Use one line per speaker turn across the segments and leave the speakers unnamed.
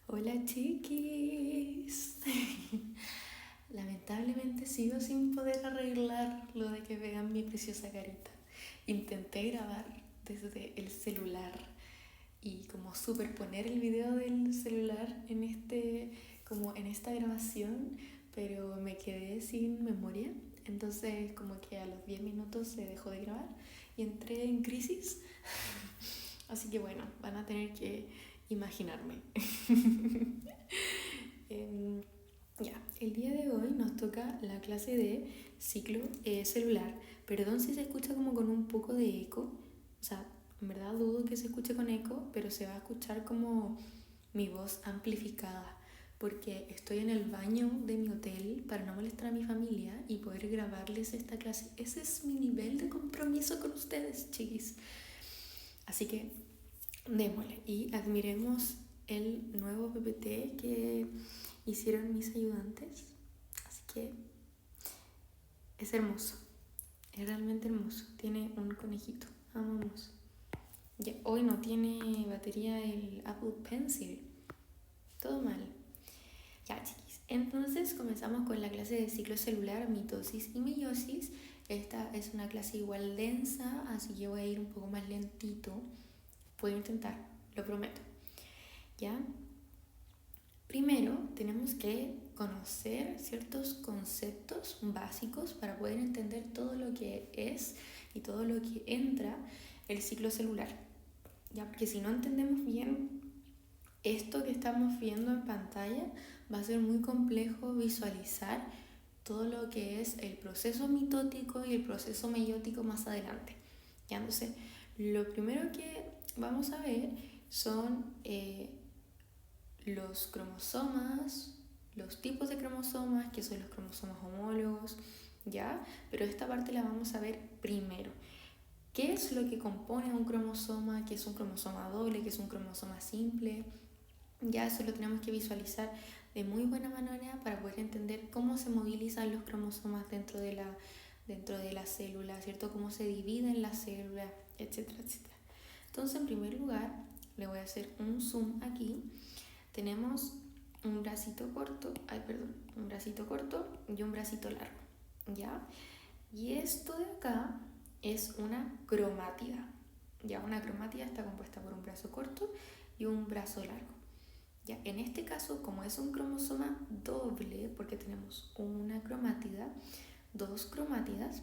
Hola chiquis. Lamentablemente sigo sin poder arreglar lo de que vean mi preciosa carita. Intenté grabar desde el celular y como superponer el video del celular como en esta grabación, pero me quedé sin memoria. Entonces como que a los 10 minutos se dejó de grabar y entré en crisis. Así que bueno, van a tener que imaginarme. Ya, el día de hoy nos toca la clase de ciclo celular. Perdón si se escucha como con un poco de eco. O sea, en verdad dudo que se escuche con eco, pero se va a escuchar como mi voz amplificada. Porque estoy en el baño de mi hotel para no molestar a mi familia y poder grabarles esta clase. Ese es mi nivel de compromiso con ustedes, chiquis. Así que démosle y admiremos el nuevo PPT que hicieron mis ayudantes. Así que es hermoso, es realmente hermoso. Tiene un conejito, amamos. Ya, hoy no tiene batería el Apple Pencil, todo mal. Ya, chiquis, entonces comenzamos con la clase de ciclo celular, mitosis y meiosis. Esta es una clase igual densa, así que voy a ir un poco más lentito. Puedo intentar, lo prometo. ¿Ya? Primero tenemos que conocer ciertos conceptos básicos para poder entender todo lo que es y todo lo que entra el ciclo celular. ¿Ya? Porque si no entendemos bien esto que estamos viendo en pantalla, va a ser muy complejo visualizar todo lo que es el proceso mitótico y el proceso meiótico más adelante. ¿Ya? Entonces, lo primero que vamos a ver son los cromosomas, los tipos de cromosomas, que son los cromosomas homólogos, ¿ya? Pero esta parte la vamos a ver primero. ¿Qué es lo que compone un cromosoma? ¿Qué es un cromosoma doble? ¿Qué es un cromosoma simple? Ya eso lo tenemos que visualizar de muy buena manera para poder entender cómo se movilizan los cromosomas dentro de la célula, ¿cierto? Cómo se dividen las células, etcétera, etcétera. Entonces, en primer lugar, le voy a hacer un zoom aquí. Tenemos un bracito corto, un bracito corto y un bracito largo, ¿ya? Y esto de acá es una cromátida, ¿ya? Una cromátida está compuesta por un brazo corto y un brazo largo, ¿ya? En este caso, como es un cromosoma doble, porque tenemos una cromátida, dos cromátidas,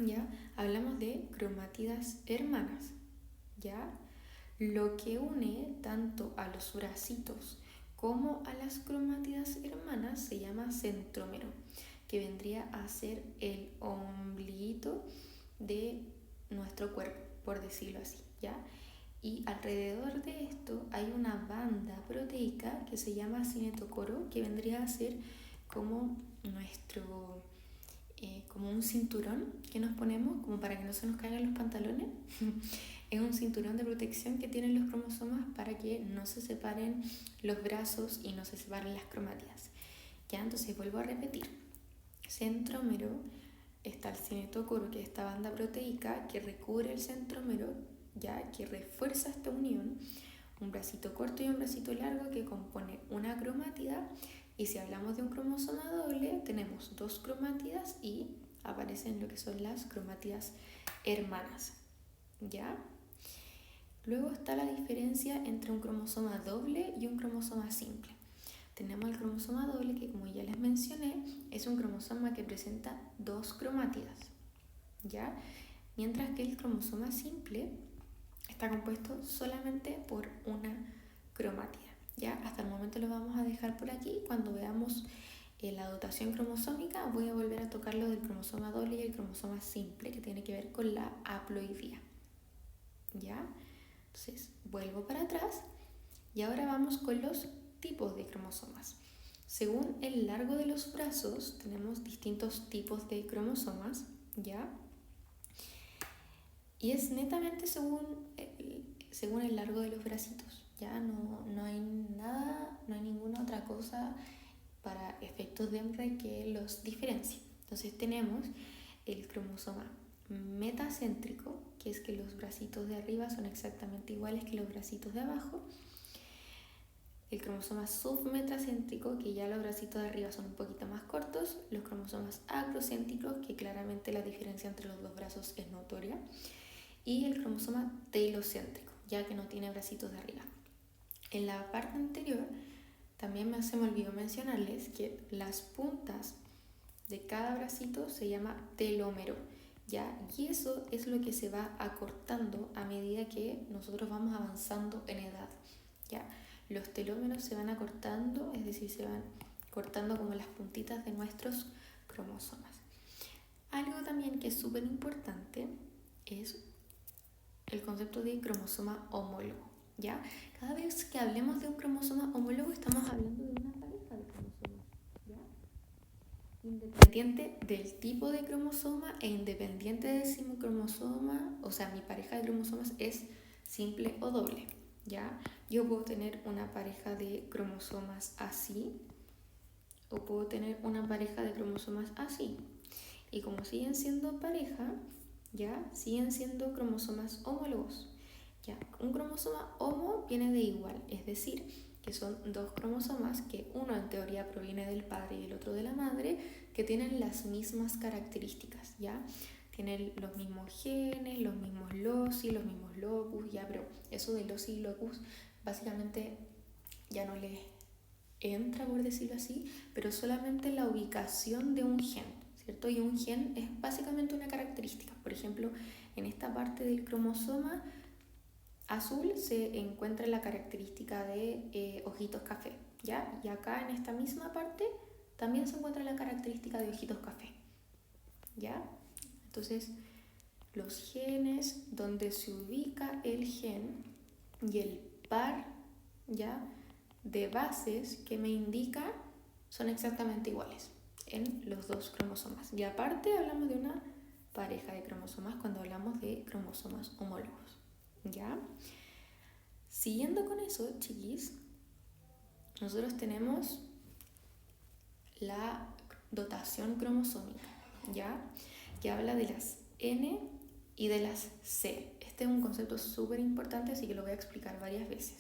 ¿ya? Hablamos de cromátidas hermanas, ¿ya? Lo que une tanto a los bracitos como a las cromátidas hermanas se llama centrómero, que vendría a ser el ombliguito de nuestro cuerpo, por decirlo así, ¿ya? Y alrededor de esto hay una banda proteica que se llama cinetocoro, que vendría a ser como como un cinturón que nos ponemos como para que no se nos caigan los pantalones. Es un cinturón de protección que tienen los cromosomas para que no se separen los brazos y no se separen las cromátidas. Ya, entonces vuelvo a repetir. Centrómero, está el cinetocoro, que es esta banda proteica que recubre el centrómero, ya que refuerza esta unión. Un bracito corto y un bracito largo que compone una cromátida. Y si hablamos de un cromosoma doble, tenemos dos cromátidas y aparecen lo que son las cromátidas hermanas, ¿ya? Luego está la diferencia entre un cromosoma doble y un cromosoma simple. Tenemos el cromosoma doble que, como ya les mencioné, es un cromosoma que presenta dos cromátidas, ¿ya? Mientras que el cromosoma simple está compuesto solamente por una cromátida, ¿ya? Hasta el momento lo vamos a dejar por aquí. Cuando veamos la dotación cromosómica, voy a volver a tocar lo del cromosoma doble y el cromosoma simple, que tiene que ver con la haploidía, ¿ya? Entonces, vuelvo para atrás y ahora vamos con los tipos de cromosomas. Según el largo de los brazos, tenemos distintos tipos de cromosomas, ¿ya? Y es netamente según el largo de los bracitos, ¿ya? No hay nada, no hay ninguna otra cosa para efectos de Mre que los diferencie. Entonces tenemos el cromosoma metacéntrico, que es que los bracitos de arriba son exactamente iguales que los bracitos de abajo. el cromosoma submetracéntrico, que ya los bracitos de arriba son un poquito más cortos, los cromosomas acrocéntricos, que claramente la diferencia entre los dos brazos es notoria, y el cromosoma telocéntrico, ya que no tiene bracitos de arriba. En la parte anterior también se me olvidó mencionarles que las puntas de cada bracito se llama telómero, ¿ya? Y eso es lo que se va acortando a medida que nosotros vamos avanzando en edad, ¿ya? Los telómeros se van acortando, es decir, se van cortando como las puntitas de nuestros cromosomas. Algo también que es súper importante es el concepto de cromosoma homólogo, ¿ya? Cada vez que hablemos de un cromosoma homólogo estamos hablando de una pareja de cromosomas, ¿ya? Independiente del tipo de cromosoma e independiente de si mi cromosoma, o sea, mi pareja de cromosomas es simple o doble, ¿ya? Yo puedo tener una pareja de cromosomas así o puedo tener una pareja de cromosomas así. Y como siguen siendo pareja, ya siguen siendo cromosomas homólogos. Ya, un cromosoma homo viene de igual, es decir, que son dos cromosomas que uno en teoría proviene del padre y el otro de la madre, que tienen las mismas características, ¿ya? Tienen los mismos genes, los mismos loci, los mismos locus, ya, pero eso de loci y locus básicamente ya no les entra, por decirlo así, pero solamente la ubicación de un gen, ¿cierto? Y un gen es básicamente una característica. Por ejemplo, en esta parte del cromosoma azul se encuentra la característica de ojitos café, ¿ya? Y acá en esta misma parte también se encuentra la característica de ojitos café, ¿ya? Entonces, los genes donde se ubica el gen y el par, ¿ya?, de bases que me indica son exactamente iguales en los dos cromosomas. Y aparte hablamos de una pareja de cromosomas cuando hablamos de cromosomas homólogos, ¿ya? Siguiendo con eso, chiquis, nosotros tenemos la dotación cromosómica, ¿ya?, que habla de las N y de las C. Este es un concepto súper importante, así que lo voy a explicar varias veces.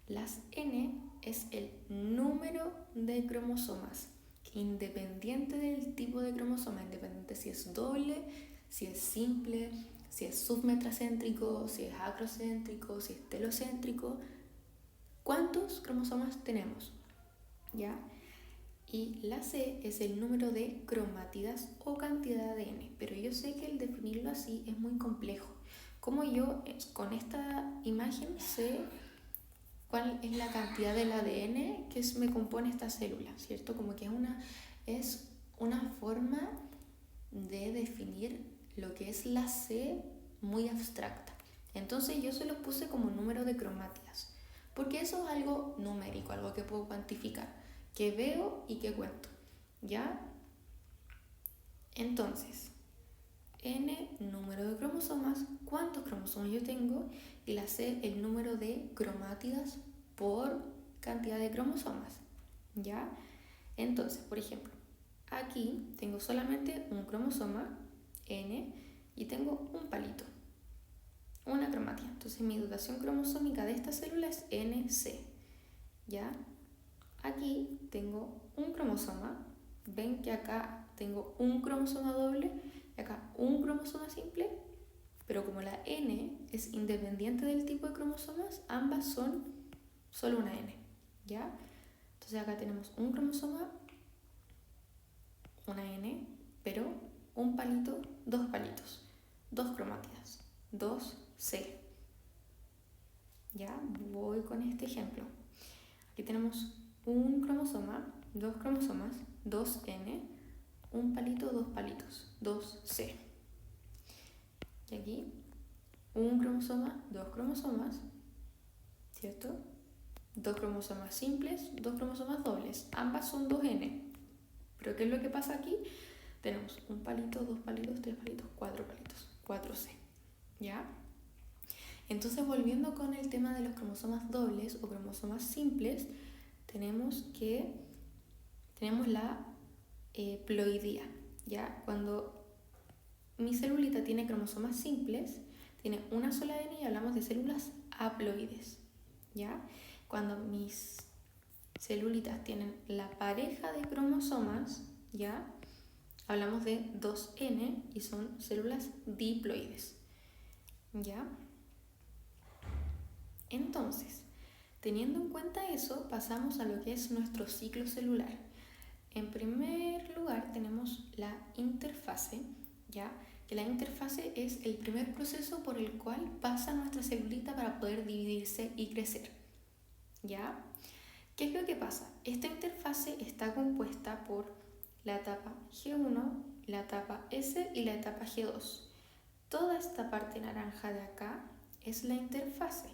Las N es el número de cromosomas, que independiente del tipo de cromosoma, independiente si es doble, si es simple, si es submetracéntrico, si es acrocéntrico, si es telocéntrico, ¿cuántos cromosomas tenemos? ¿Ya? Y la C es el número de cromátidas o cantidad de N, pero yo sé que el definirlo así es muy complejo. Como yo con esta imagen sé cuál es la cantidad del ADN que me compone esta célula, ¿cierto? Como que es una forma de definir lo que es la C muy abstracta. Entonces yo se los puse como número de cromátidas, porque eso es algo numérico, algo que puedo cuantificar, que veo y que cuento, ¿ya? Entonces, N, número de cromosomas, cuántos cromosomas yo tengo, y la C, el número de cromátidas por cantidad de cromosomas, ¿ya? Entonces, por ejemplo, aquí tengo solamente un cromosoma, N, y tengo un palito, una cromátida. Entonces mi dotación cromosómica de esta célula es NC, ¿ya? Aquí tengo un cromosoma, ven que acá tengo un cromosoma doble y acá un cromosoma simple, pero como la N es independiente del tipo de cromosomas, ambas son solo una N, ¿ya? Entonces acá tenemos un cromosoma, una N, pero un palito, dos palitos, dos cromátidas, dos C. Ya voy con este ejemplo. Aquí tenemos un cromosoma, dos cromosomas, dos N, un palito, dos palitos, dos C. Y aquí un cromosoma, dos cromosomas, ¿cierto? Dos cromosomas simples, dos cromosomas dobles. Ambas son dos N. Pero ¿qué es lo que pasa aquí? Tenemos un palito, dos palitos, tres palitos, cuatro C. ¿Ya? Entonces, volviendo con el tema de los cromosomas dobles o cromosomas simples, tenemos la ploidía, ¿ya? Cuando mi celulita tiene cromosomas simples, tiene una sola N y hablamos de células haploides, ¿ya? cuando mis celulitas tienen la pareja de cromosomas, ¿ya? Hablamos de 2N y son células diploides, ¿ya? Entonces, teniendo en cuenta eso, pasamos a lo que es nuestro ciclo celular. En primer lugar tenemos la interfase, ¿ya? Que la interfase es el primer proceso por el cual pasa nuestra celulita para poder dividirse y crecer, ¿ya? ¿Qué es lo que pasa? Esta interfase está compuesta por la etapa G1, la etapa S y la etapa G2. Toda esta parte naranja de acá es la interfase.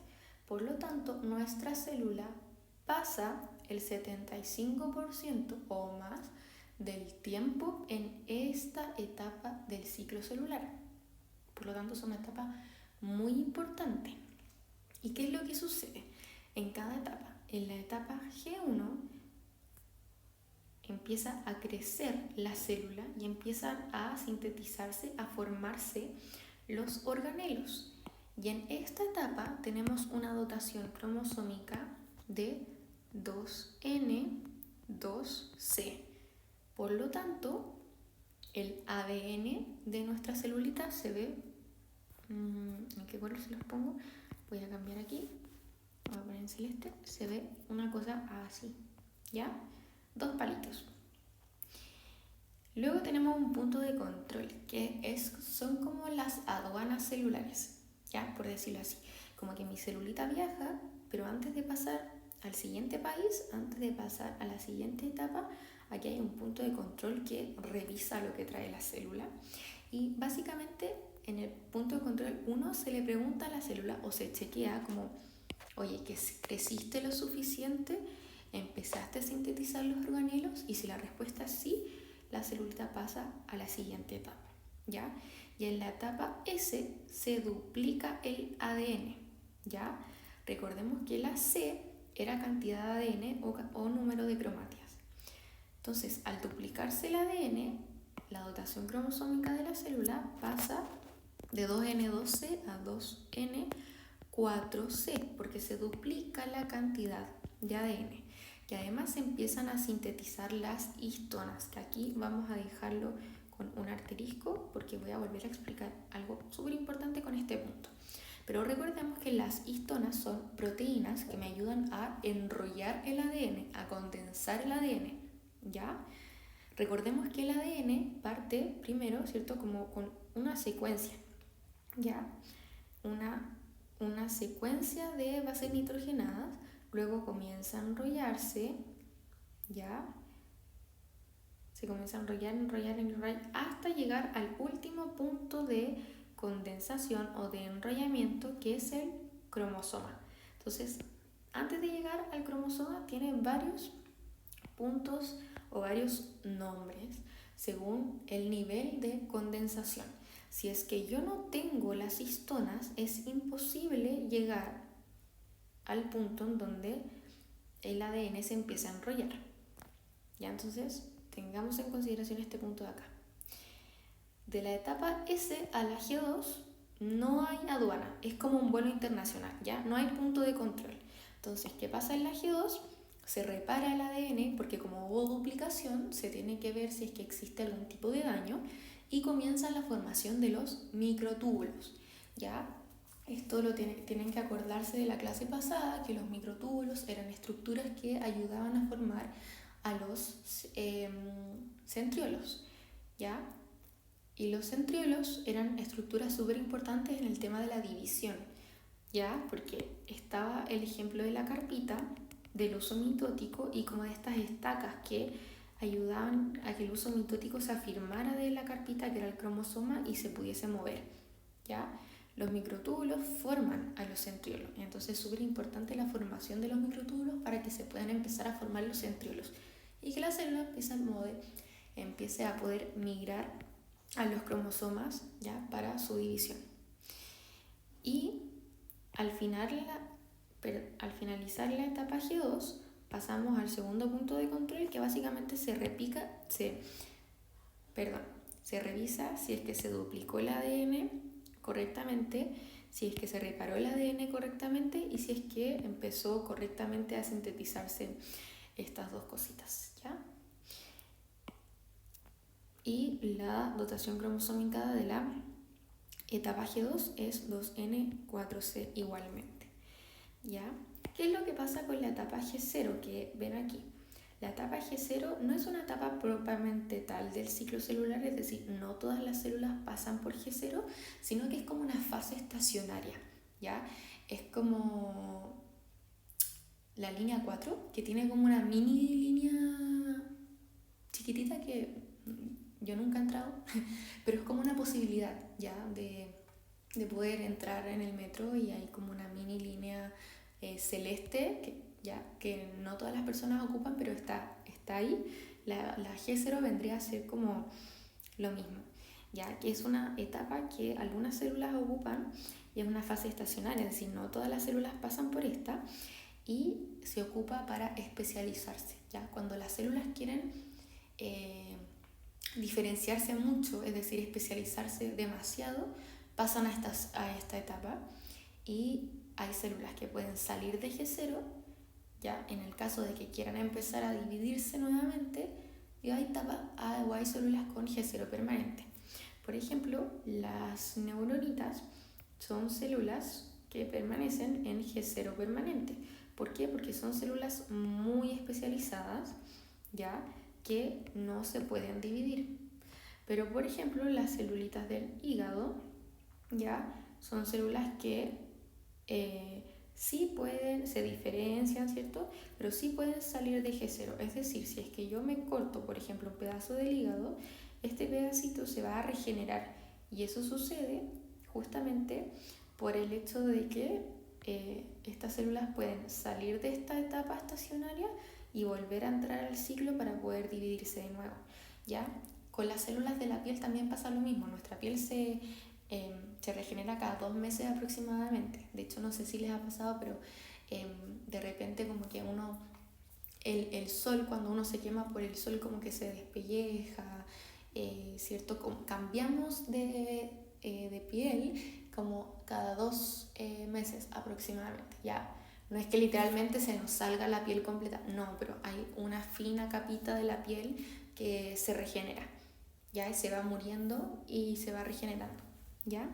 Por lo tanto, nuestra célula pasa el 75% o más del tiempo en esta etapa del ciclo celular. Por lo tanto, es una etapa muy importante. ¿Y qué es lo que sucede en cada etapa? En la etapa G1 empieza a crecer la célula y empiezan a sintetizarse, a formarse los organelos. Y en esta etapa tenemos una dotación cromosómica de 2N, 2C. Por lo tanto, el ADN de nuestra celulita se ve... ¿En qué color se los pongo? Voy a cambiar aquí. Voy a poner en celeste. Se ve una cosa así, ¿ya? 2 palitos. Luego tenemos un punto de control, que son como las aduanas celulares, ¿ya? Por decirlo así. Como que mi celulita viaja, pero antes de pasar al siguiente país, antes de pasar a la siguiente etapa, aquí hay un punto de control que revisa lo que trae la célula. Y básicamente en el punto de control 1 se le pregunta a la célula o se chequea como, oye, ¿que creciste lo suficiente? ¿Empezaste a sintetizar los organelos? Y si la respuesta es sí, la célula pasa a la siguiente etapa, ¿ya? Y en la etapa S se duplica el ADN, ¿ya? Recordemos que la C era cantidad de ADN o número de cromátidas. Entonces, al duplicarse el ADN, la dotación cromosómica de la célula pasa de 2N2C a 2N4C, porque se duplica la cantidad de ADN. Y además se empiezan a sintetizar las histonas, que aquí vamos a dejarlo con un asterisco porque voy a volver a explicar algo súper importante con este punto. Pero recordemos que las histonas son proteínas que me ayudan a enrollar el ADN, a condensar el ADN, ¿ya? Recordemos que el ADN parte primero, ¿cierto? Como con una secuencia, ¿ya? Una secuencia de bases nitrogenadas, luego comienza a enrollarse, ¿ya? Se comienza a enrollar hasta llegar al último punto de condensación o de enrollamiento, que es el cromosoma. Entonces, antes de llegar al cromosoma tiene varios puntos o varios nombres según el nivel de condensación. Si es que yo no tengo las histonas, es imposible llegar al punto en donde el ADN se empieza a enrollar. Ya, entonces tengamos en consideración este punto de acá. De la etapa S a la G2 no hay aduana, es como un vuelo internacional, ¿ya? No hay punto de control. Entonces, ¿qué pasa en la G2? Se repara el ADN porque como hubo duplicación, se tiene que ver si es que existe algún tipo de daño y comienza la formación de los microtúbulos, ¿ya? Esto lo tienen que acordarse de la clase pasada, que los microtúbulos eran estructuras que ayudaban a formar a los centriolos, ¿ya? Y los centriolos eran estructuras súper importantes en el tema de la división, ¿ya? Porque estaba el ejemplo de la carpita, del uso mitótico y como de estas estacas que ayudaban a que el uso mitótico se afirmara de la carpita, que era el cromosoma, y se pudiese mover, ¿ya? Los microtúbulos forman a los centriolos, entonces es súper importante la formación de los microtúbulos para que se puedan empezar a formar los centriolos y que la célula empiece a poder migrar a los cromosomas, ¿ya? Para su división. Y al finalizar la etapa G2 pasamos al segundo punto de control, que básicamente se revisa si es que se duplicó el ADN correctamente, si es que se reparó el ADN correctamente y si es que empezó correctamente a sintetizarse estas dos cositas, ¿ya? Y la dotación cromosómica de la etapa G2 es 2N4C igualmente, ¿ya? ¿Qué es lo que pasa con la etapa G0 que ven aquí? La etapa G0 no es una etapa propiamente tal del ciclo celular, es decir, no todas las células pasan por G0, sino que es como una fase estacionaria, ¿ya? Es como la línea 4, que tiene como una mini línea chiquitita que yo nunca he entrado, pero es como una posibilidad, ¿ya? De poder entrar en el metro y hay como una mini línea celeste que no todas las personas ocupan, pero está ahí. La G0 vendría a ser como lo mismo, ya que es una etapa que algunas células ocupan y es una fase estacionaria, es decir, no todas las células pasan por esta y se ocupa para especializarse, ya cuando las células quieren diferenciarse mucho, es decir, especializarse demasiado, pasan a esta etapa y hay células que pueden salir de G0, ya en el caso de que quieran empezar a dividirse nuevamente, y hay células con G0 permanente. Por ejemplo, las neuronitas son células que permanecen en G0 permanente. ¿Por qué? Porque son células muy especializadas, ya que no se pueden dividir. Pero por ejemplo, las celulitas del hígado, ya son células que sí pueden, se diferencian, ¿cierto? Pero sí pueden salir de G0. Es decir, si es que yo me corto, por ejemplo, un pedazo del hígado, este pedacito se va a regenerar. Y eso sucede justamente por el hecho de que estas células pueden salir de esta etapa estacionaria y volver a entrar al ciclo para poder dividirse de nuevo, ¿ya? Con las células de la piel también pasa lo mismo. Nuestra piel se regenera cada 2 meses aproximadamente. De hecho, no sé si les ha pasado, pero de repente como que el sol, cuando uno se quema por el sol, como que se despelleja, ¿cierto? Cambiamos de piel como cada 2 meses aproximadamente, ya. No es que literalmente se nos salga la piel completa, no, pero hay una fina capita de la piel que se regenera, ya, y se va muriendo y se va regenerando, ¿ya?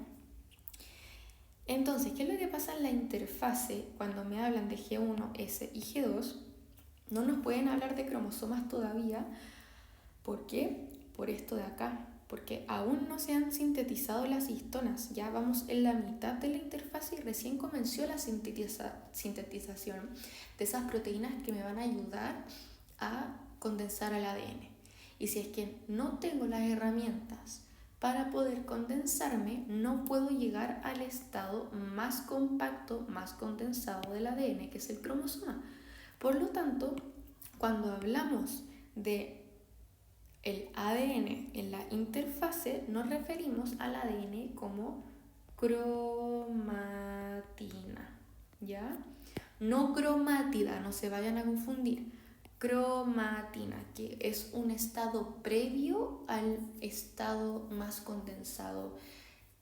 Entonces, ¿qué es lo que pasa en la interfase cuando me hablan de G1, S y G2? No nos pueden hablar de cromosomas todavía. ¿Por qué? Por esto de acá, porque aún no se han sintetizado las histonas. Ya vamos en la mitad de la interfase y recién comenzó la sintetización de esas proteínas que me van a ayudar a condensar el ADN. Y si es que no tengo las herramientas para poder condensarme, no puedo llegar al estado más compacto, más condensado del ADN, que es el cromosoma. Por lo tanto, cuando hablamos de el ADN en la interfase, nos referimos al ADN como cromatina, ¿ya? No cromátida, no se vayan a confundir. Cromatina, que es un estado previo al estado más condensado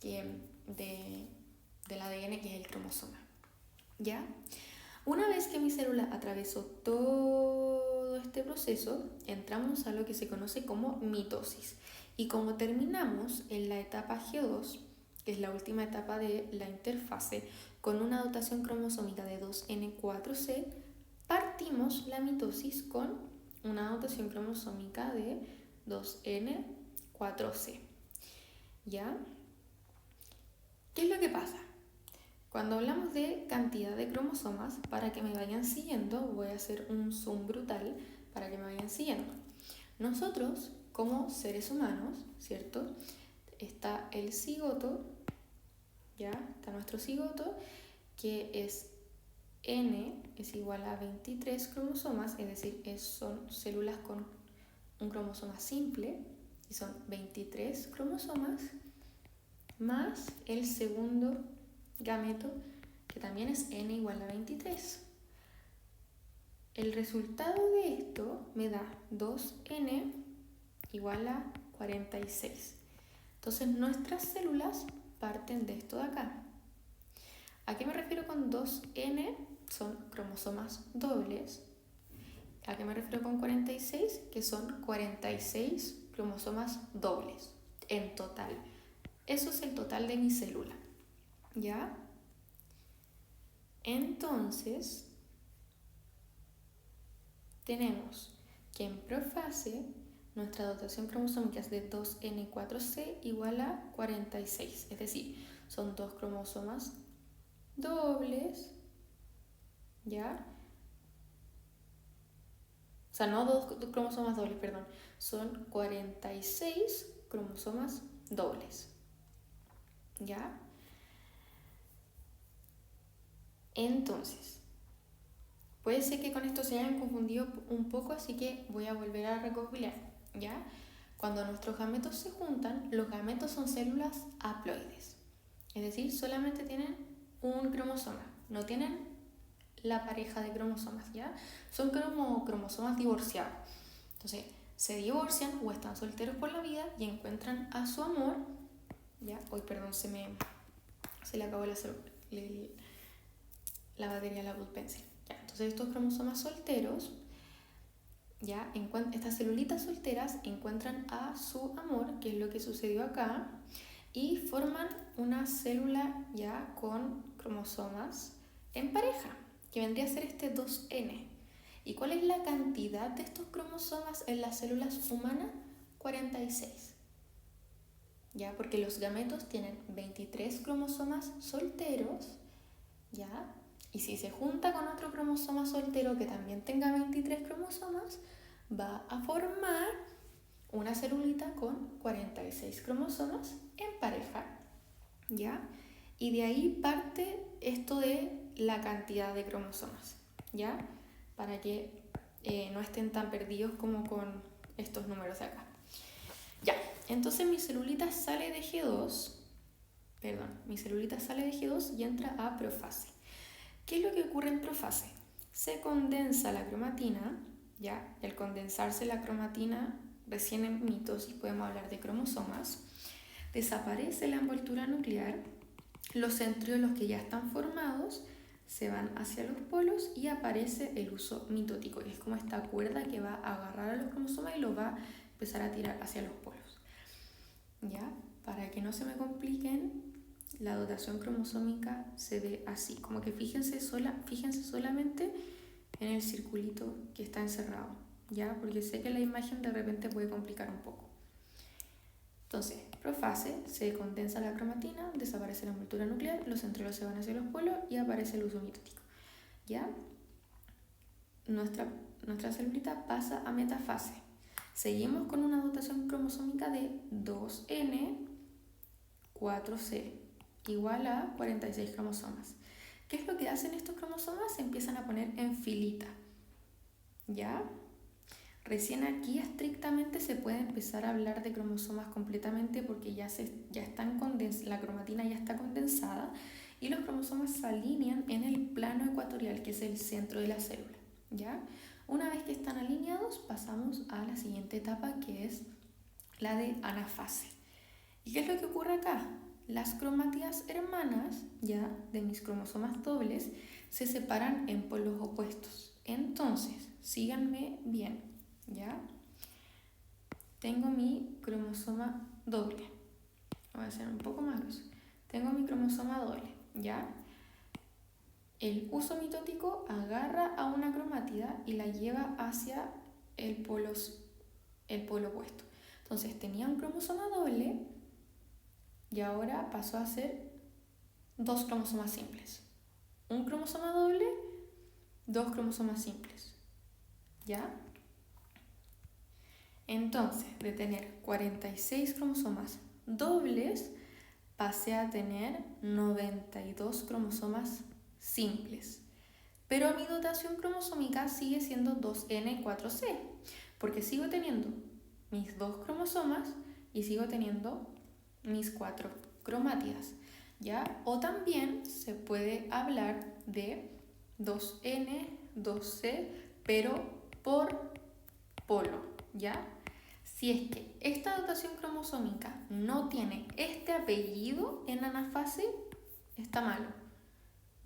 del ADN, que es el cromosoma, ¿ya? Una vez que mi célula atravesó todo este proceso, entramos a lo que se conoce como mitosis. Y como terminamos en la etapa G2, que es la última etapa de la interfase, con una dotación cromosómica de 2N4C, partimos la mitosis con una dotación cromosómica de 2N4C. ¿Ya? ¿Qué es lo que pasa? Cuando hablamos de cantidad de cromosomas, para que me vayan siguiendo, voy a hacer un zoom brutal para que me vayan siguiendo. Nosotros, como seres humanos, ¿cierto? Está el cigoto, ¿ya? Está nuestro cigoto, que es N es igual a 23 cromosomas, es decir, son células con un cromosoma simple, y son 23 cromosomas, más el segundo gameto, que también es N igual a 23. El resultado de esto me da 2N igual a 46. Entonces nuestras células parten de esto de acá. ¿A qué me refiero con 2N? Son cromosomas dobles. ¿A qué me refiero con 46? Que son 46 cromosomas dobles en total. Eso es el total de mi célula, ¿ya? Entonces, tenemos que en profase nuestra dotación cromosómica es de 2N4C igual a 46. Es decir, son 2 cromosomas dobles, ¿ya? O sea, no dos cromosomas dobles, perdón. Son 46 cromosomas dobles, ¿ya? Entonces, puede ser que con esto se hayan confundido un poco, así que voy a volver a recopilar, ¿ya? Cuando nuestros gametos se juntan, los gametos son células haploides. Es decir, solamente tienen un cromosoma, no tienen la pareja de cromosomas, ¿ya? Son como cromosomas divorciados. Entonces, se divorcian o están solteros por la vida y encuentran a su amor, ¿ya? Hoy, perdón, se le acabó la batería de la Apple Pencil. ¿Ya? Entonces, estos cromosomas solteros, ¿ya? Estas celulitas solteras encuentran a su amor, que es lo que sucedió acá, y forman una célula ya con cromosomas en pareja, que vendría a ser este 2N. ¿Y cuál es la cantidad de estos cromosomas en las células humanas? 46. ¿Ya? Porque los gametos tienen 23 cromosomas solteros, ¿ya? Y si se junta con otro cromosoma soltero que también tenga 23 cromosomas, va a formar una celulita con 46 cromosomas en pareja, ¿ya? Y de ahí parte esto de la cantidad de cromosomas, ¿ya? Para que no estén tan perdidos como con estos números de acá. Ya, entonces mi celulita sale de G2, y entra a profase. ¿Qué es lo que ocurre en profase? Se condensa la cromatina, ¿ya? Y al condensarse la cromatina, recién en mitosis podemos hablar de cromosomas, desaparece la envoltura nuclear, los centriolos que ya están formados se van hacia los polos y aparece el uso mitótico, que es como esta cuerda que va a agarrar a los cromosomas y los va a empezar a tirar hacia los polos. ¿Ya? Para que no se me compliquen, la dotación cromosómica se ve así, como que fíjense solamente en el circulito que está encerrado, ¿ya? Porque sé que la imagen de repente puede complicar un poco. Entonces, profase, se condensa la cromatina, desaparece la envoltura nuclear, los centriolos se van hacia los polos y aparece el uso mitótico, ¿ya? Nuestra celulita pasa a metafase. Seguimos con una dotación cromosómica de 2N4C, igual a 46 cromosomas. ¿Qué es lo que hacen estos cromosomas? Se empiezan a poner en filita, ¿ya? Recién aquí estrictamente se puede empezar a hablar de cromosomas completamente porque ya están la cromatina ya está condensada y los cromosomas se alinean en el plano ecuatorial, que es el centro de la célula, ¿ya? Una vez que están alineados, pasamos a la siguiente etapa, que es la de anafase. ¿Y qué es lo que ocurre acá? Las cromátidas hermanas, ya, de mis cromosomas dobles, se separan en polos opuestos. Entonces, síganme bien, ¿ya? Tengo mi cromosoma doble. Voy a hacer un poco más grueso. Tengo mi cromosoma doble, ¿ya? El uso mitótico agarra a una cromátida y la lleva hacia el polo opuesto. Entonces tenía un cromosoma doble y ahora pasó a ser 2 cromosomas simples. Un cromosoma doble, 2 cromosomas simples. ¿Ya? Entonces, de tener 46 cromosomas dobles, pasé a tener 92 cromosomas simples. Pero mi dotación cromosómica sigue siendo 2N4C, porque sigo teniendo mis 2 cromosomas y sigo teniendo mis 4 cromátidas, ¿ya? O también se puede hablar de 2N, 2C, pero por polo, ¿ya? Si es que esta dotación cromosómica no tiene este apellido en anafase, está malo.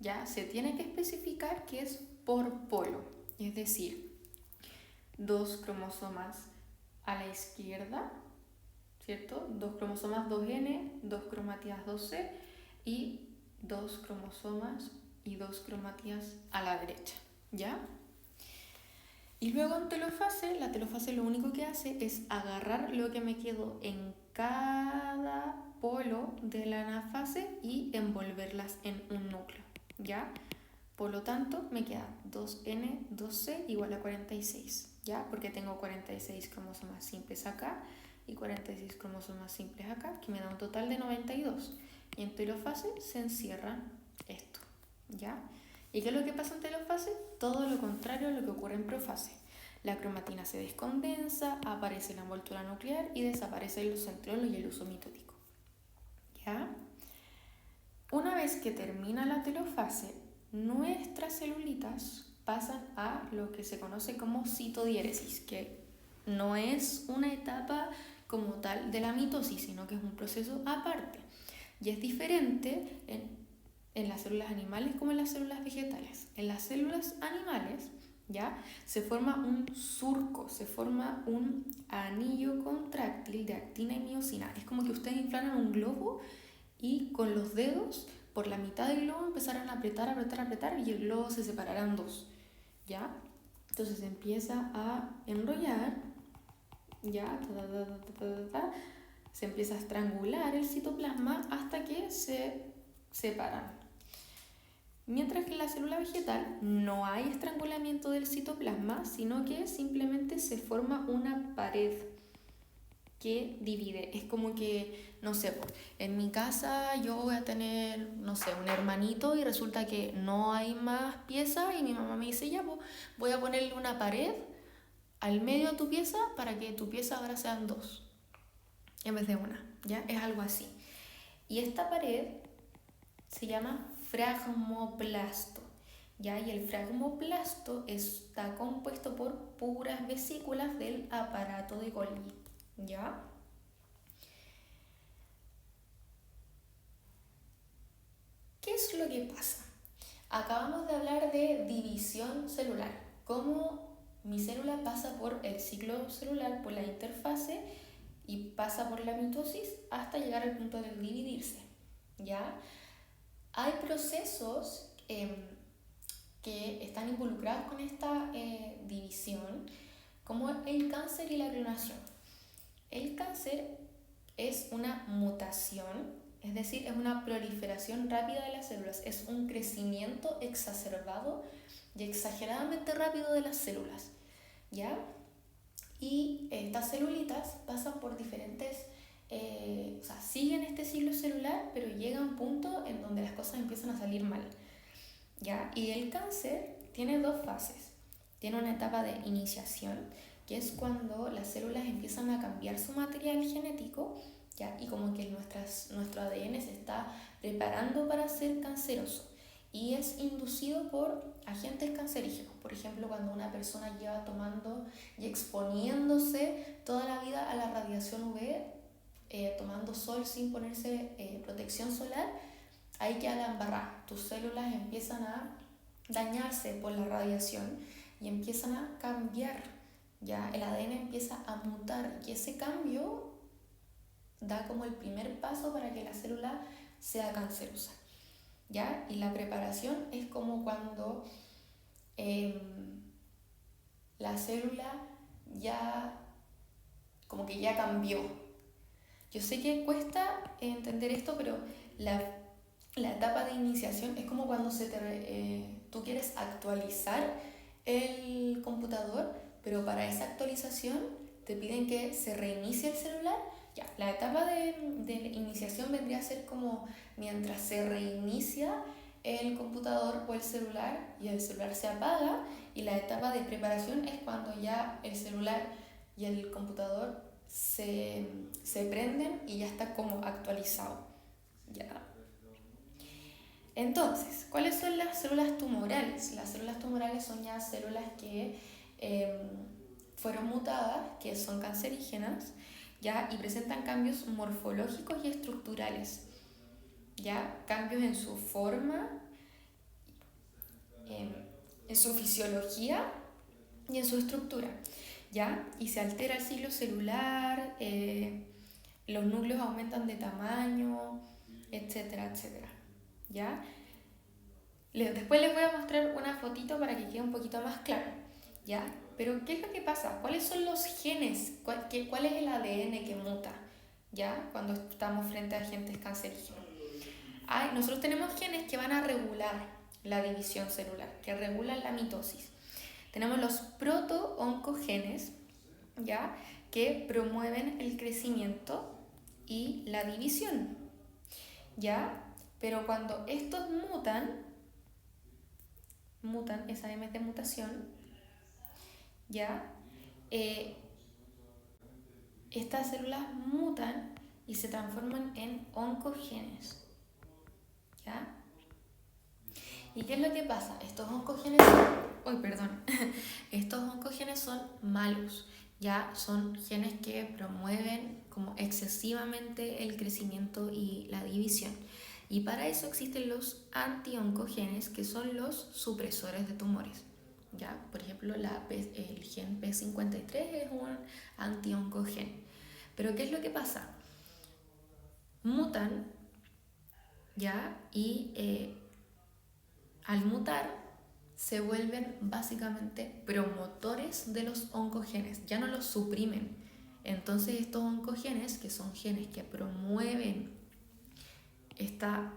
¿ya? Se tiene que especificar que es por polo, es decir, 2 cromosomas a la izquierda, ¿cierto? 2 cromosomas 2N, 2 cromatías 2C y 2 cromosomas y 2 cromatías a la derecha, ¿ya? Y luego en telofase, la telofase lo único que hace es agarrar lo que me quedó en cada polo de la anafase y envolverlas en un núcleo, ¿ya? Por lo tanto, me queda 2N, 2C igual a 46, ¿ya? Porque tengo 46 cromosomas simples acá y 46 cromosomas simples acá, que me da un total de 92. Y en telofase se encierran esto, ¿ya? ¿Y qué es lo que pasa en telofase? Todo lo contrario a lo que ocurre en profase. La cromatina se descondensa, aparece la envoltura nuclear y desaparecen los centriolos y el uso mitótico, ¿ya? Una vez que termina la telofase, nuestras celulitas pasan a lo que se conoce como citodiéresis, que no es una etapa como tal de la mitosis, sino que es un proceso aparte. Y es diferente en las células animales como en las células vegetales. En las células animales, ¿ya? Se forma un surco, se forma un anillo contráctil de actina y miosina. Es como que ustedes inflaran un globo y con los dedos por la mitad del globo empezaran a apretar y el globo se separará en dos, ¿ya? Entonces se empieza a enrollar, ¿ya? Se empieza a estrangular el citoplasma hasta que se separan. Mientras que en la célula vegetal no hay estrangulamiento del citoplasma, sino que simplemente se forma una pared que divide. Es como que, no sé, en mi casa yo voy a tener, no sé, un hermanito y resulta que no hay más pieza y mi mamá me dice, ya, pues voy a ponerle una pared al medio de tu pieza para que tu pieza ahora sean dos en vez de una, ¿ya? Es algo así. Y esta pared se llama fragmoplasto, ¿ya? Y el fragmoplasto está compuesto por puras vesículas del aparato de Golgi, ¿ya? ¿Qué es lo que pasa? Acabamos de hablar de división celular, cómo mi célula pasa por el ciclo celular, por la interfase y pasa por la mitosis hasta llegar al punto de dividirse, ¿ya? Hay procesos que están involucrados con esta división, como el cáncer y la clonación. El cáncer es una mutación, es decir, es una proliferación rápida de las células, es un crecimiento exacerbado y exageradamente rápido de las células, ¿ya? Y estas celulitas pasan por diferentes, o sea, siguen este ciclo celular, pero llega a un punto en donde las cosas empiezan a salir mal, ¿ya? Y el cáncer tiene dos fases. Tiene una etapa de iniciación, que es cuando las células empiezan a cambiar su material genético, ¿ya? Y como que nuestro ADN se está preparando para ser canceroso. Y es inducido por agentes cancerígenos. Por ejemplo, cuando una persona lleva tomando y exponiéndose toda la vida a la radiación UV, tomando sol sin ponerse protección solar, ahí queda la embarrada. Tus células empiezan a dañarse por la radiación y empiezan a cambiar, ya el ADN empieza a mutar y ese cambio da como el primer paso para que la célula sea cancerosa, ¿ya? Y la preparación es como cuando la célula ya como que ya cambió. Yo sé que cuesta entender esto, pero la etapa de iniciación es como cuando tú quieres actualizar el computador, pero para esa actualización te piden que se reinicie el celular. Ya, la etapa de iniciación vendría a ser como mientras se reinicia el computador o el celular y el celular se apaga, y la etapa de preparación es cuando ya el celular y el computador se prenden y ya está como actualizado, ¿ya? Entonces, ¿cuáles son las células tumorales? Las células tumorales son ya células que fueron mutadas, que son cancerígenas, ¿ya? Y presentan cambios morfológicos y estructurales, ¿ya? Cambios en su forma, en su fisiología y en su estructura, ¿ya? Y se altera el ciclo celular, los núcleos aumentan de tamaño, etcétera, etcétera, ¿ya? Después les voy a mostrar una fotito para que quede un poquito más claro, ¿ya? Pero ¿qué es lo que pasa? ¿Cuáles son los genes? ¿Cuál es el ADN que muta, ¿ya? Cuando estamos frente a agentes cancerígenos. Nosotros tenemos genes que van a regular la división celular, que regulan la mitosis. Tenemos los proto-oncogenes, ¿ya? Que promueven el crecimiento y la división, ¿ya? Pero cuando estos mutan, esa M es de mutación, ¿ya? Estas células mutan y se transforman en oncogenes, ¿ya? ¿Y qué es lo que pasa? Estos oncogenes son malos, ¿ya? Son genes que promueven como excesivamente el crecimiento y la división. Y para eso existen los antioncogenes, que son los supresores de tumores, ¿ya? Por ejemplo, el gen P53 es un antioncogen. Pero ¿qué es lo que pasa? Mutan, ¿ya? Y al mutar se vuelven básicamente promotores de los oncogenes, ya no los suprimen. Entonces estos oncogenes, que son genes que promueven esta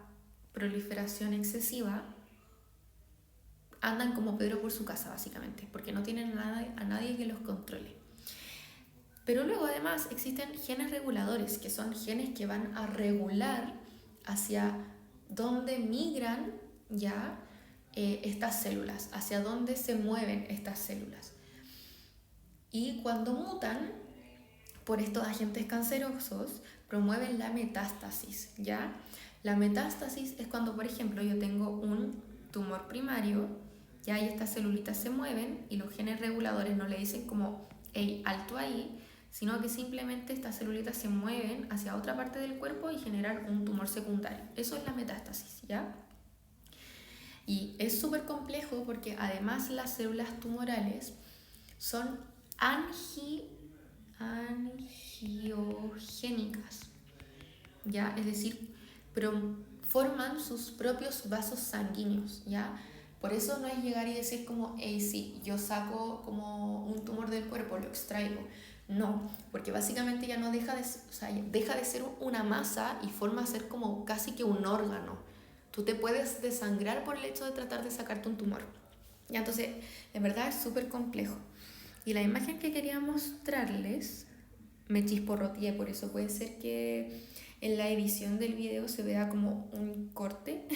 proliferación excesiva, andan como Pedro por su casa básicamente, porque no tienen a nadie que los controle. Pero luego además existen genes reguladores, que son genes que van a regular hacia dónde migran ya estas células, hacia dónde se mueven estas células. Y cuando mutan por estos agentes cancerosos, promueven la metástasis, ¿ya? La metástasis es cuando, por ejemplo, yo tengo un tumor primario, ya, y estas celulitas se mueven y los genes reguladores no le dicen como, hey, alto ahí, sino que simplemente estas celulitas se mueven hacia otra parte del cuerpo y generan un tumor secundario. Eso es la metástasis, ¿ya? Y es súper complejo porque además las células tumorales son angiogénicas, ¿ya? Es decir, forman sus propios vasos sanguíneos, ¿ya? Por eso no es llegar y decir como, hey, sí, yo saco como un tumor del cuerpo, lo extraigo. No, porque básicamente ya no deja de ser una masa y forma a ser como casi que un órgano. Tú te puedes desangrar por el hecho de tratar de sacarte un tumor. Ya, entonces, en verdad es súper complejo. Y la imagen que quería mostrarles, me chisporroteé, por eso puede ser que en la edición del video se vea como un corte.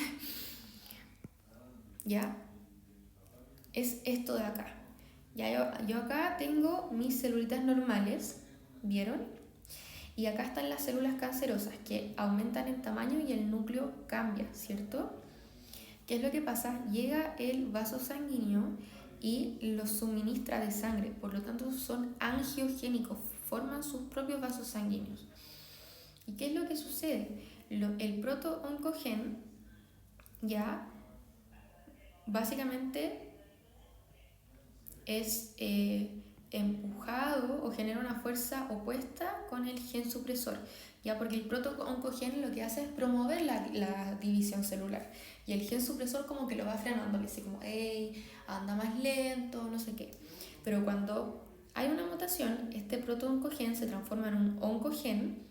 ¿Ya? Es esto de acá. Ya, yo acá tengo mis celulitas normales, ¿vieron? Y acá están las células cancerosas que aumentan en tamaño y el núcleo cambia, ¿cierto? ¿Qué es lo que pasa? Llega el vaso sanguíneo y los suministra de sangre, por lo tanto son angiogénicos, forman sus propios vasos sanguíneos. ¿Y qué es lo que sucede? El proto-oncogen ya básicamente es empujado o genera una fuerza opuesta con el gen supresor, ya, porque el proto-oncogen lo que hace es promover la división celular y el gen supresor como que lo va frenando, le dice como, hey, anda más lento, no sé qué. Pero cuando hay una mutación, este proto-oncogen se transforma en un oncogen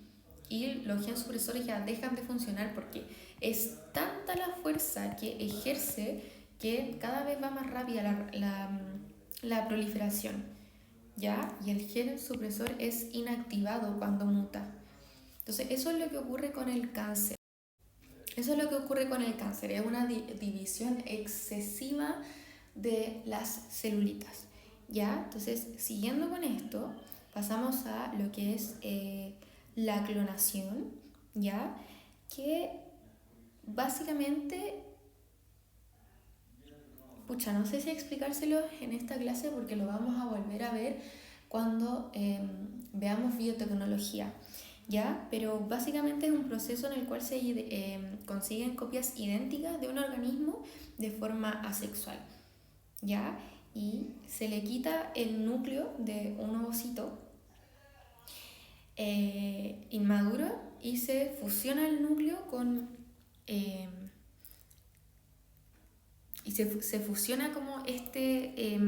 y los genes supresores ya dejan de funcionar porque es tanta la fuerza que ejerce que cada vez va más rápida la proliferación, ¿ya? Y el gen supresor es inactivado cuando muta. Entonces, eso es lo que ocurre con el cáncer. Es una división excesiva de las celulitas, ¿ya? Entonces, siguiendo con esto, pasamos a lo que es la clonación, ¿ya? Que básicamente, no sé si explicárselo en esta clase porque lo vamos a volver a ver cuando veamos biotecnología, ¿ya? Pero básicamente es un proceso en el cual se consiguen copias idénticas de un organismo de forma asexual, ¿ya? Y se le quita el núcleo de un ovocito inmaduro y se fusiona el núcleo con... y se fusiona como este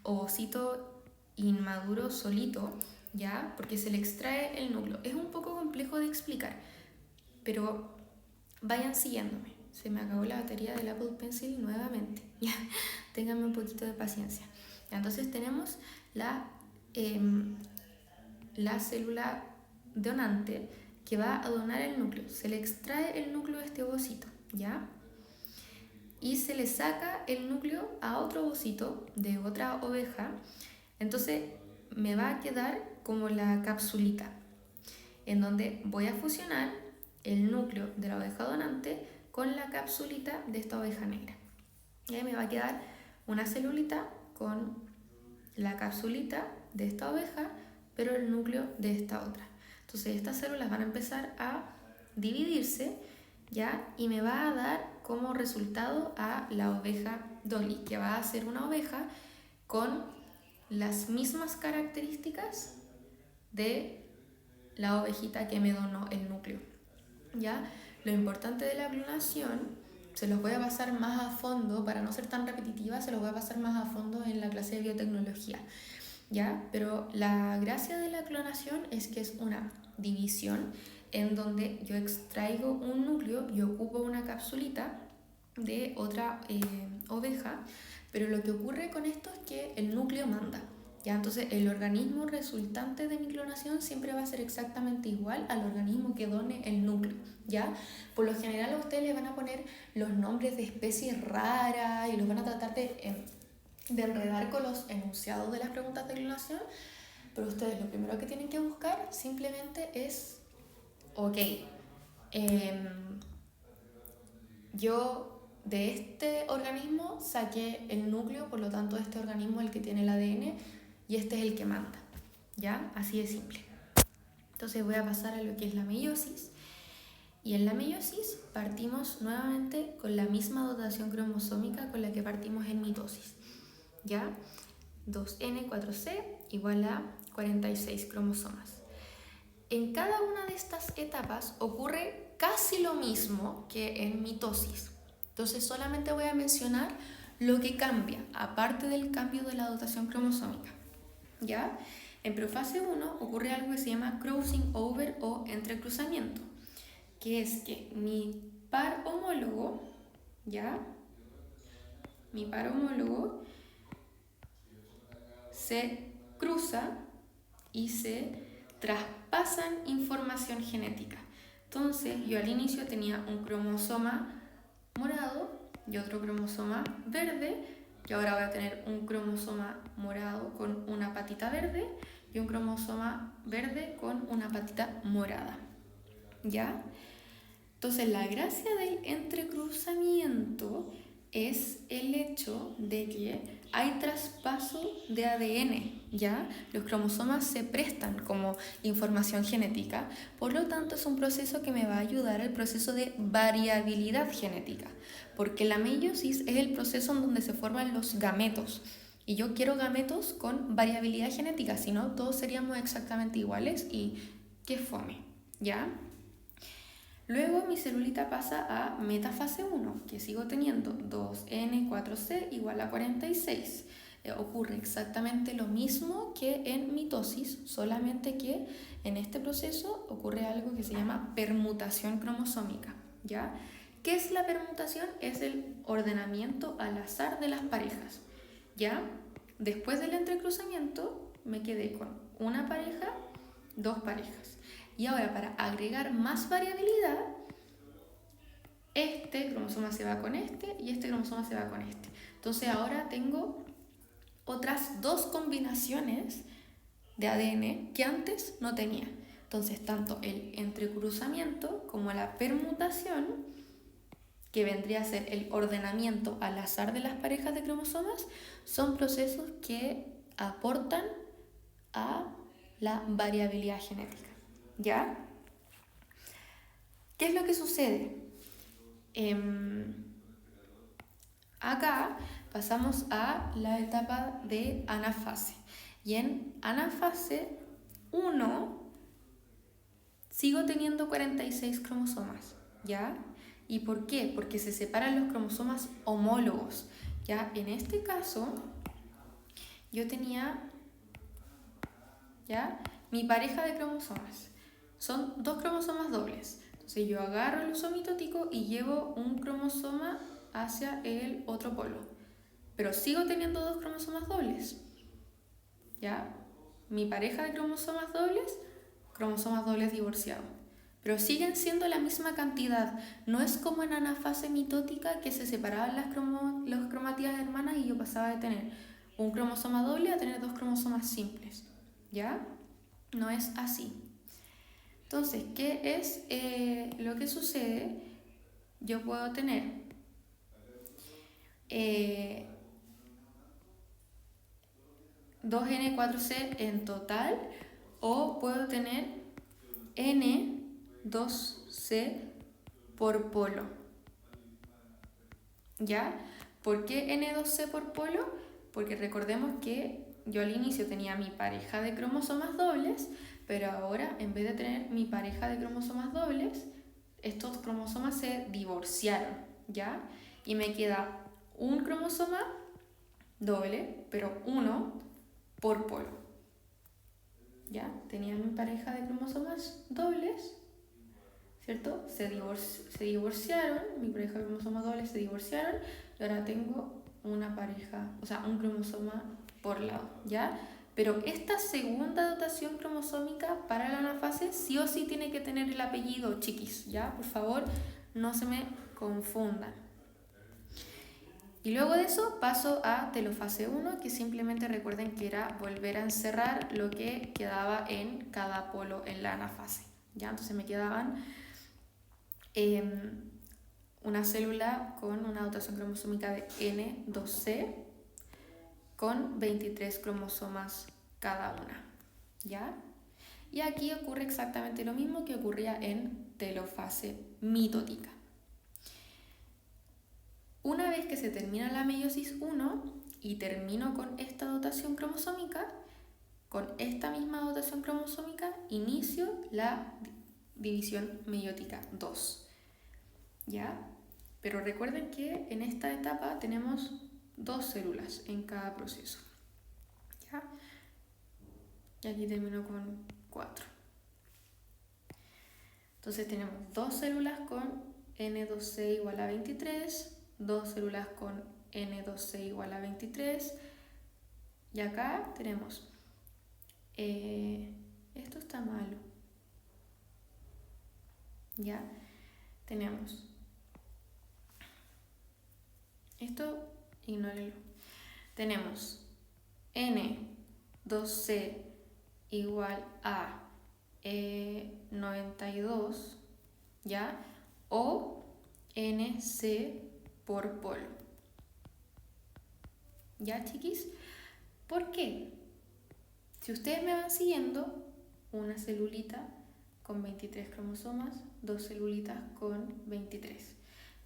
ovocito inmaduro solito, ¿ya? Porque se le extrae el núcleo. Es un poco complejo de explicar, pero vayan siguiéndome. Se me acabó la batería del Apple Pencil nuevamente. Ya, ténganme un poquito de paciencia. Entonces tenemos la célula donante que va a donar el núcleo. Se le extrae el núcleo de este ovocito, ¿ya? Y se le saca el núcleo a otro ovocito de otra oveja. Entonces me va a quedar como la capsulita, en donde voy a fusionar el núcleo de la oveja donante con la capsulita de esta oveja negra. Y ahí me va a quedar una celulita con la capsulita de esta oveja, pero el núcleo de esta otra. Entonces estas células van a empezar a dividirse, ¿ya? Y me va a dar como resultado a la oveja Dolly, que va a ser una oveja con las mismas características de la ovejita que me donó el núcleo, ¿ya? Lo importante de la clonación, se los voy a pasar más a fondo, para no ser tan repetitiva, se los voy a pasar más a fondo en la clase de biotecnología, ¿ya? Pero la gracia de la clonación es que es una división en donde yo extraigo un núcleo y ocupo una capsulita de otra oveja, pero lo que ocurre con esto es que el núcleo manda, ¿ya? Entonces el organismo resultante de mi clonación siempre va a ser exactamente igual al organismo que done el núcleo, ¿ya? Por lo general a ustedes les van a poner los nombres de especies raras y los van a tratar de enredar con los enunciados de las preguntas de clonación, pero ustedes lo primero que tienen que buscar simplemente es, ok, yo de este organismo saqué el núcleo, por lo tanto este organismo es el que tiene el ADN y este es el que manda, ¿ya? Así de simple. Entonces voy a pasar a lo que es la meiosis. Y en la meiosis partimos nuevamente con la misma dotación cromosómica con la que partimos en mitosis, ¿ya? 2N4C igual a 46 cromosomas. En cada una de estas etapas ocurre casi lo mismo que en mitosis. Entonces solamente voy a mencionar lo que cambia, aparte del cambio de la dotación cromosómica, ¿ya? En profase 1 ocurre algo que se llama crossing over o entrecruzamiento, que es que mi par homólogo, ¿ya? Mi par homólogo se cruza y se traspasan información genética. Entonces yo al inicio tenía un cromosoma morado y otro cromosoma verde, y ahora voy a tener un cromosoma morado con una patita verde y un cromosoma verde con una patita morada, ¿ya? Entonces la gracia del entrecruzamiento es el hecho de que hay traspaso de ADN, ¿ya? Los cromosomas se prestan como información genética, por lo tanto es un proceso que me va a ayudar al proceso de variabilidad genética, porque la meiosis es el proceso en donde se forman los gametos, y yo quiero gametos con variabilidad genética, si no todos seríamos exactamente iguales y qué fome, ¿ya? Luego mi celulita pasa a metafase 1, que sigo teniendo 2N4C igual a 46. Ocurre exactamente lo mismo que en mitosis, solamente que en este proceso ocurre algo que se llama permutación cromosómica, ¿ya? ¿Qué es la permutación? Es el ordenamiento al azar de las parejas, ¿ya? Después del entrecruzamiento me quedé con una pareja, dos parejas. Y ahora, para agregar más variabilidad, este cromosoma se va con este y este cromosoma se va con este. Entonces ahora tengo otras dos combinaciones de ADN que antes no tenía. Entonces tanto el entrecruzamiento como la permutación, que vendría a ser el ordenamiento al azar de las parejas de cromosomas, son procesos que aportan a la variabilidad genética, ¿ya? ¿Qué es lo que sucede? Acá pasamos a la etapa de anafase. Y en anafase 1 sigo teniendo 46 cromosomas, ¿ya? ¿Y por qué? Porque se separan los cromosomas homólogos, ¿ya? En este caso, yo tenía, ¿ya?, mi pareja de cromosomas. Son 2 cromosomas dobles. Entonces yo agarro el uso mitótico y llevo un cromosoma hacia el otro polo. Pero sigo teniendo 2 cromosomas dobles, ¿ya? Mi pareja de cromosomas dobles divorciados. Pero siguen siendo la misma cantidad. No es como en anafase mitótica que se separaban las cromatías hermanas y yo pasaba de tener un cromosoma doble a tener 2 cromosomas simples, ¿ya? No es así. Entonces, ¿qué es lo que sucede? Yo puedo tener eh, 2N4C en total, o puedo tener N2C por polo, ¿ya? ¿Por qué N2C por polo? Porque recordemos que yo al inicio tenía mi pareja de cromosomas dobles, pero ahora en vez de tener mi pareja de cromosomas dobles, estos cromosomas se divorciaron, ¿ya? Y me queda un cromosoma doble, pero uno por polo, ¿ya? Tenía mi pareja de cromosomas dobles, ¿cierto? Se divorciaron, mi pareja de cromosomas dobles se divorciaron, y ahora tengo una pareja, o sea, un cromosoma por lado, ¿ya? Pero esta segunda dotación cromosómica para la anafase sí o sí tiene que tener el apellido, chiquis, ¿ya? Por favor, no se me confundan. Y luego de eso paso a telofase 1, que simplemente recuerden que era volver a encerrar lo que quedaba en cada polo en la anafase, ¿ya? Entonces me quedaban una célula con una dotación cromosómica de N2C con 23 cromosomas cada una, ¿ya? Y aquí ocurre exactamente lo mismo que ocurría en telofase mitótica. Una vez que se termina la meiosis 1 y termino con esta dotación cromosómica, con esta misma dotación cromosómica, inicio la división meiótica 2, ¿ya? Pero recuerden que en esta etapa tenemos 2 células en cada proceso, ¿ya? Y aquí termino con 4. Entonces tenemos 2 células con N2C igual a 23, 2 células con N2C igual a 23, y acá tenemos, esto está malo, ¿ya? Tenemos, esto ignórenlo, tenemos N2C igual a 92, ¿ya? O NC por polo, ¿ya, chiquis? ¿Por qué? Si ustedes me van siguiendo, una celulita con 23 cromosomas, 2 celulitas con 23,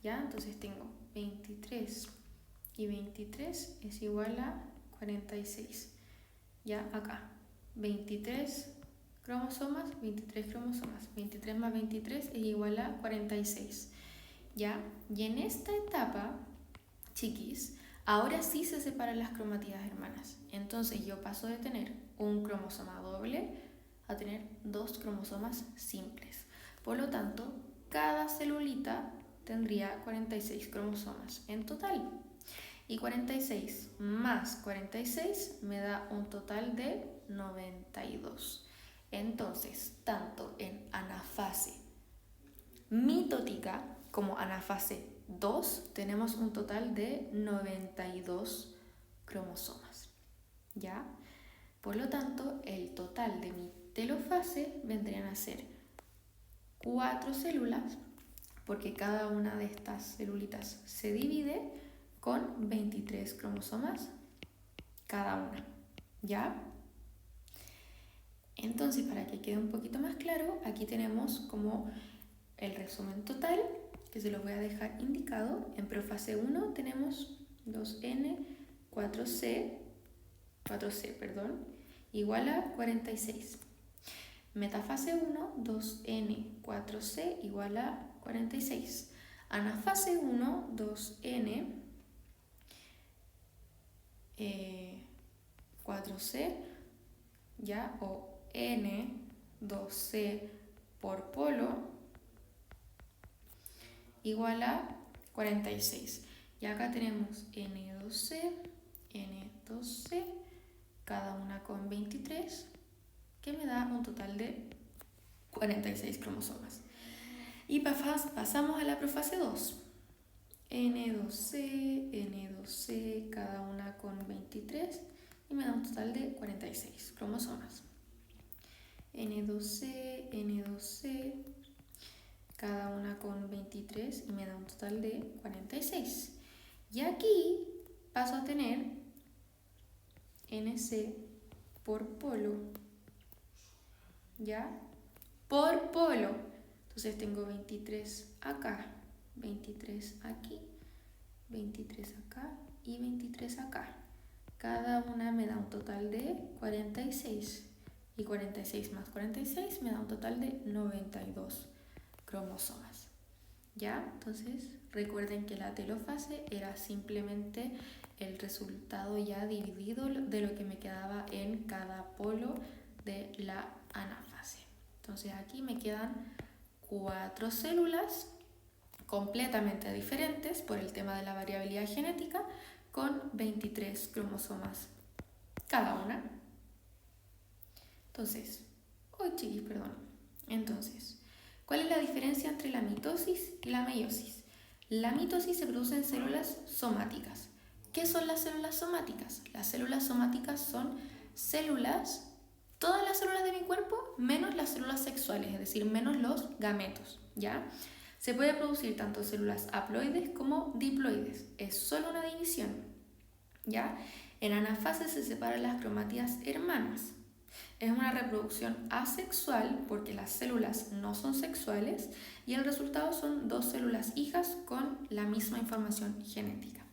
¿ya? Entonces tengo 23 y 23 es igual a 46, ¿ya? Acá, 23 cromosomas, 23 más 23 es igual a 46, ¿ya? Y en esta etapa, chiquis, ahora sí se separan las cromatías hermanas. Entonces yo paso de tener un cromosoma doble a tener 2 cromosomas simples. Por lo tanto, cada celulita tendría 46 cromosomas en total. Y 46 más 46 me da un total de 92. Entonces, tanto en anafase mitótica como anafase 2 tenemos un total de 92 cromosomas, ¿ya? Por lo tanto, el total de mi telofase vendrían a ser 4 células, porque cada una de estas celulitas se divide con 23 cromosomas cada una, ¿ya? Entonces, para que quede un poquito más claro, aquí tenemos como el resumen total, que se los voy a dejar indicado. En profase 1 tenemos 2n, 4c, igual a 46. Metafase 1, 2n, 4c igual a 46. Anafase 1, 2n, 4c, ya, o n, 2c por polo, igual a 46. Y acá tenemos n2c, n2c, cada una con 23, que me da un total de 46 cromosomas. Y pasamos a la profase 2. N2C, cada una con 23, y me da un total de 46 cromosomas. N2C, cada una con 23, y me da un total de 46. Y aquí paso a tener NC por polo, ¿ya? Por polo. Entonces tengo 23 acá, 23 aquí, 23 acá y 23 acá. Cada una me da un total de 46. Y 46 más 46 me da un total de 92 cromosomas. ¿Ya? Entonces recuerden que la telofase era simplemente el resultado ya dividido de lo que me quedaba en cada polo de la anafase. Entonces aquí me quedan 4 células completamente diferentes por el tema de la variabilidad genética, con 23 cromosomas cada una. Entonces, ¿cuál es la diferencia entre la mitosis y la meiosis? La mitosis se produce en células somáticas. ¿Qué son las células somáticas? Las células somáticas son células, todas las células de mi cuerpo, menos las células sexuales, es decir, menos los gametos, ¿ya? Se puede producir tanto células haploides como diploides. Es solo una división, ¿ya? En anafase se separan las cromátidas hermanas. Es una reproducción asexual porque las células no son sexuales y el resultado son 2 células hijas con la misma información genética.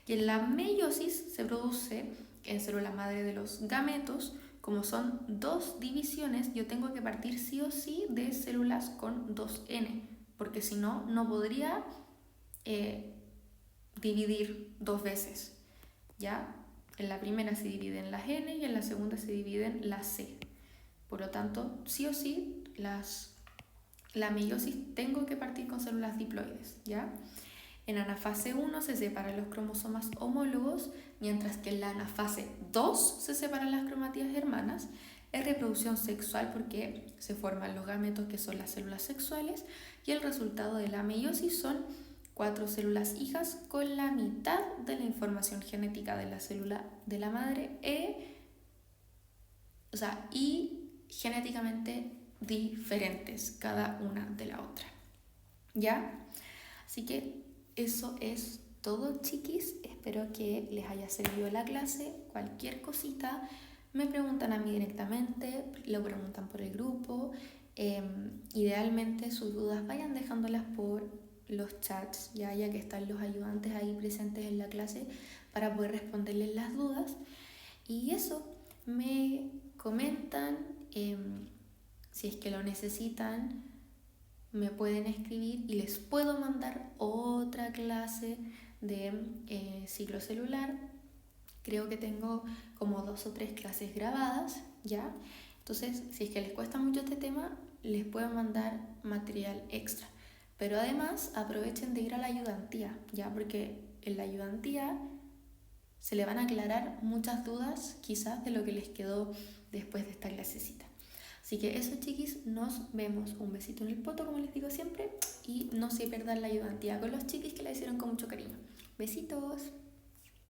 Y en la meiosis se produce en célula madre de los gametos. Como son 2 divisiones, yo tengo que partir sí o sí de células con 2n, porque si no, no podría dividir 2 veces, ¿ya? En la primera se dividen las N y en la segunda se dividen las C. Por lo tanto, sí o sí, la meiosis tengo que partir con células diploides, ¿ya? En anafase 1 se separan los cromosomas homólogos, mientras que en la anafase 2 se separan las cromátidas hermanas. Es reproducción sexual porque se forman los gametos, que son las células sexuales, y el resultado de la meiosis son 4 células hijas con la mitad de la información genética de la célula de la madre y genéticamente diferentes cada una de la otra, ¿ya? Así que eso es todo, chiquis. Espero que les haya servido la clase. Cualquier cosita me preguntan a mí directamente, lo preguntan por el grupo. Idealmente sus dudas vayan dejándolas por los chats, ya que están los ayudantes ahí presentes en la clase para poder responderles las dudas. Y eso, me comentan, si es que lo necesitan, me pueden escribir y les puedo mandar otra clase de ciclo celular. Creo que tengo como 2 o 3 clases grabadas, ¿ya? Entonces, si es que les cuesta mucho este tema, les puedo mandar material extra. Pero además, aprovechen de ir a la ayudantía, ¿ya? Porque en la ayudantía se le van a aclarar muchas dudas, quizás, de lo que les quedó después de esta clasecita. Así que eso, chiquis, nos vemos. Un besito en el poto, como les digo siempre, y no se pierdan la ayudantía con los chiquis que la hicieron con mucho cariño. Besitos.